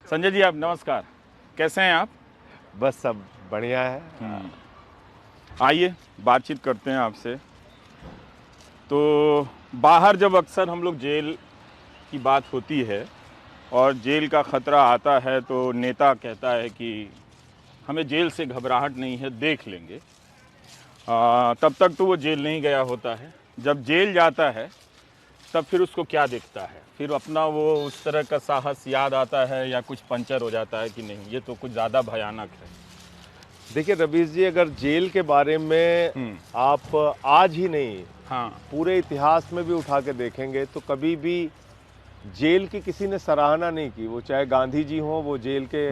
संजय जी, आप नमस्कार, कैसे हैं आप? बस सब बढ़िया है। आइए बातचीत करते हैं आपसे। तो बाहर जब अक्सर हम लोग जेल की बात होती है और जेल का ख़तरा आता है तो नेता कहता है कि हमें जेल से घबराहट नहीं है, देख लेंगे। तब तक तो वो जेल नहीं गया होता है। जब जेल जाता है तब फिर उसको क्या दिखता है? फिर अपना वो उस तरह का साहस याद आता है या कुछ पंचर हो जाता है कि नहीं, ये तो कुछ ज़्यादा भयानक है। देखिए रवीश जी, अगर जेल के बारे में आप आज ही नहीं, हाँ, पूरे इतिहास में भी उठा के देखेंगे तो कभी भी जेल की किसी ने सराहना नहीं की। वो चाहे गांधी जी हों, वो जेल के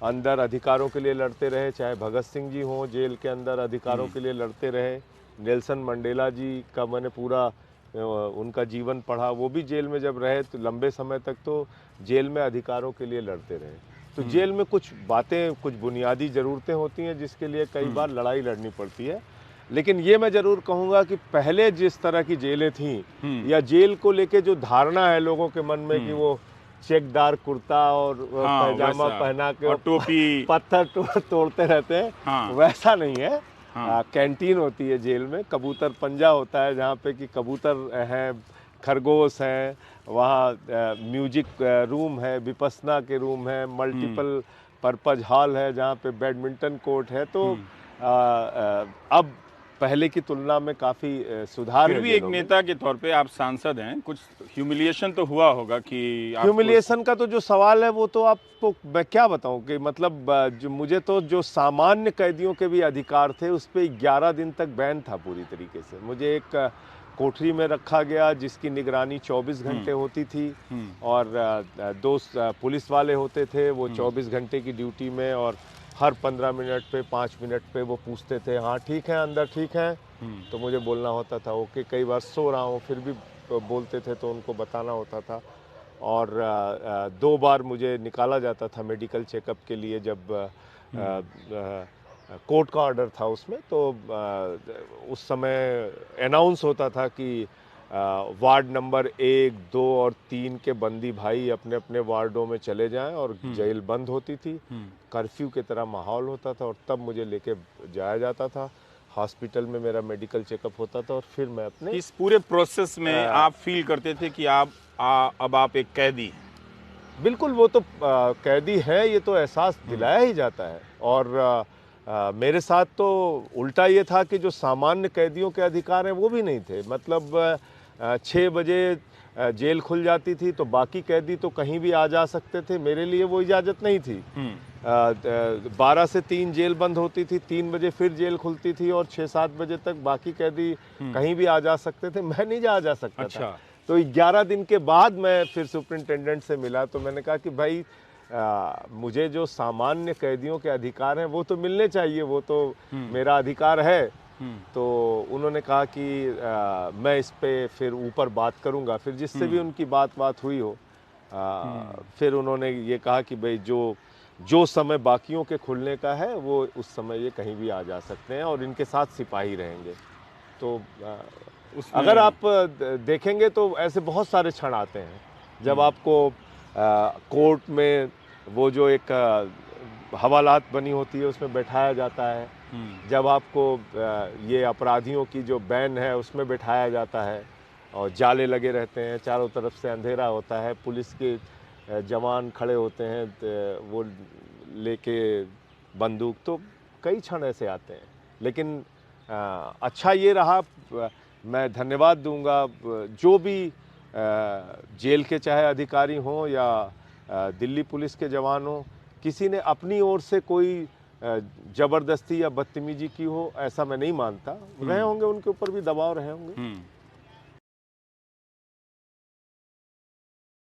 अंदर अधिकारों के लिए लड़ते रहे, चाहे भगत सिंह जी हों, जेल के अंदर अधिकारों के लिए लड़ते रहे। नेल्सन मंडेला जी का मैंने पूरा उनका जीवन पढ़ा। वो भी जेल में जब रहे तो लंबे समय तक तो जेल में अधिकारों के लिए लड़ते रहे। तो जेल में कुछ बातें, कुछ बुनियादी ज़रूरतें होती हैं जिसके लिए कई बार लड़ाई लड़नी पड़ती है। लेकिन ये मैं ज़रूर कहूँगा कि पहले जिस तरह की जेलें थीं या जेल को लेके जो धारणा है लोगों के मन में कि वो चेकदार कुर्ता और हाँ, पैजामा वैसा पहना के और टोपी। पत्थर तोड़ते रहते हैं, हाँ, वैसा नहीं है। हाँ, कैंटीन होती है जेल में, कबूतर पंजा होता है जहाँ पे कि कबूतर हैं, खरगोश हैं, वहाँ म्यूजिक रूम है, विपस्सना के रूम है, मल्टीपल पर्पज हॉल है जहाँ पे बैडमिंटन कोर्ट है। तो अब पहले की तुलना में काफ़ी सुधार फिर है भी एक जेलों में। नेता के तौर पे आप सांसद हैं, कुछ ह्यूमिलिएशन तो हुआ होगा कि आपको। ह्यूमिलिएशन का तो जो सवाल है वो तो आपको मैं क्या बताऊं कि मतलब जो मुझे तो जो सामान्य कैदियों के भी अधिकार थे उस पर 11 दिन तक बैन था पूरी तरीके से। मुझे एक कोठरी में रखा गया जिसकी निगरानी 24 घंटे होती थी और दो पुलिस वाले होते थे, वो 24 घंटे की ड्यूटी में, और हर 15 मिनट पे 5 मिनट पे वो पूछते थे, हाँ ठीक है अंदर ठीक है, तो मुझे बोलना होता था ओके। कई बार सो रहा हूँ फिर भी बोलते थे तो उनको बताना होता था। और 2 बार मुझे निकाला जाता था मेडिकल चेकअप के लिए जब कोर्ट का ऑर्डर था उसमें। तो उस समय अनाउंस होता था कि वार्ड नंबर 1, 2 और 3 के बंदी भाई अपने अपने वार्डों में चले जाएं, और जेल बंद होती थी। कर्फ्यू की तरह माहौल होता था और तब मुझे लेके जाया जाता था। हॉस्पिटल में मेरा मेडिकल चेकअप होता था और फिर मैं अपने इस पूरे प्रोसेस में आप फील करते थे कि अब आप एक कैदी हैं। बिल्कुल, वो तो कैदी है, ये तो एहसास दिलाया ही जाता है। और मेरे साथ तो उल्टा ये था कि जो सामान्य कैदियों के अधिकार हैं वो भी नहीं थे। मतलब 6 बजे जेल खुल जाती थी तो बाकी कैदी तो कहीं भी आ जा सकते थे, मेरे लिए वो इजाज़त नहीं थी। 12 से 3 जेल बंद होती थी, 3 बजे फिर जेल खुलती थी और 6-7 बजे तक बाकी कैदी कहीं भी आ जा सकते थे, मैं नहीं जा सकता अच्छा। था। तो 11 दिन के बाद मैं फिर सुपरिटेंडेंट से मिला तो मैंने कहा कि भाई मुझे जो सामान्य कैदियों के अधिकार हैं वो तो मिलने चाहिए, वो तो मेरा अधिकार है। तो उन्होंने कहा कि मैं इस पे फिर ऊपर बात करूंगा। फिर जिससे भी उनकी बात हुई हो, फिर उन्होंने ये कहा कि भाई जो समय बाकियों के खुलने का है वो उस समय ये कहीं भी आ जा सकते हैं और इनके साथ सिपाही रहेंगे। तो अगर आप देखेंगे तो ऐसे बहुत सारे क्षण आते हैं जब आपको कोर्ट में वो जो एक हवालात बनी होती है उसमें बैठाया जाता है, जब आपको ये अपराधियों की जो बैन है उसमें बैठाया जाता है और जाले लगे रहते हैं, चारों तरफ से अंधेरा होता है, पुलिस के जवान खड़े होते हैं वो लेके बंदूक। तो कई क्षण ऐसे आते हैं। लेकिन अच्छा ये रहा, मैं धन्यवाद दूंगा जो भी जेल के चाहे अधिकारी हों या दिल्ली पुलिस के जवान हों, किसी ने अपनी ओर से कोई ज़बरदस्ती या बदतमीजी की हो ऐसा मैं नहीं मानता। रहे होंगे, उनके ऊपर भी दबाव रहे होंगे।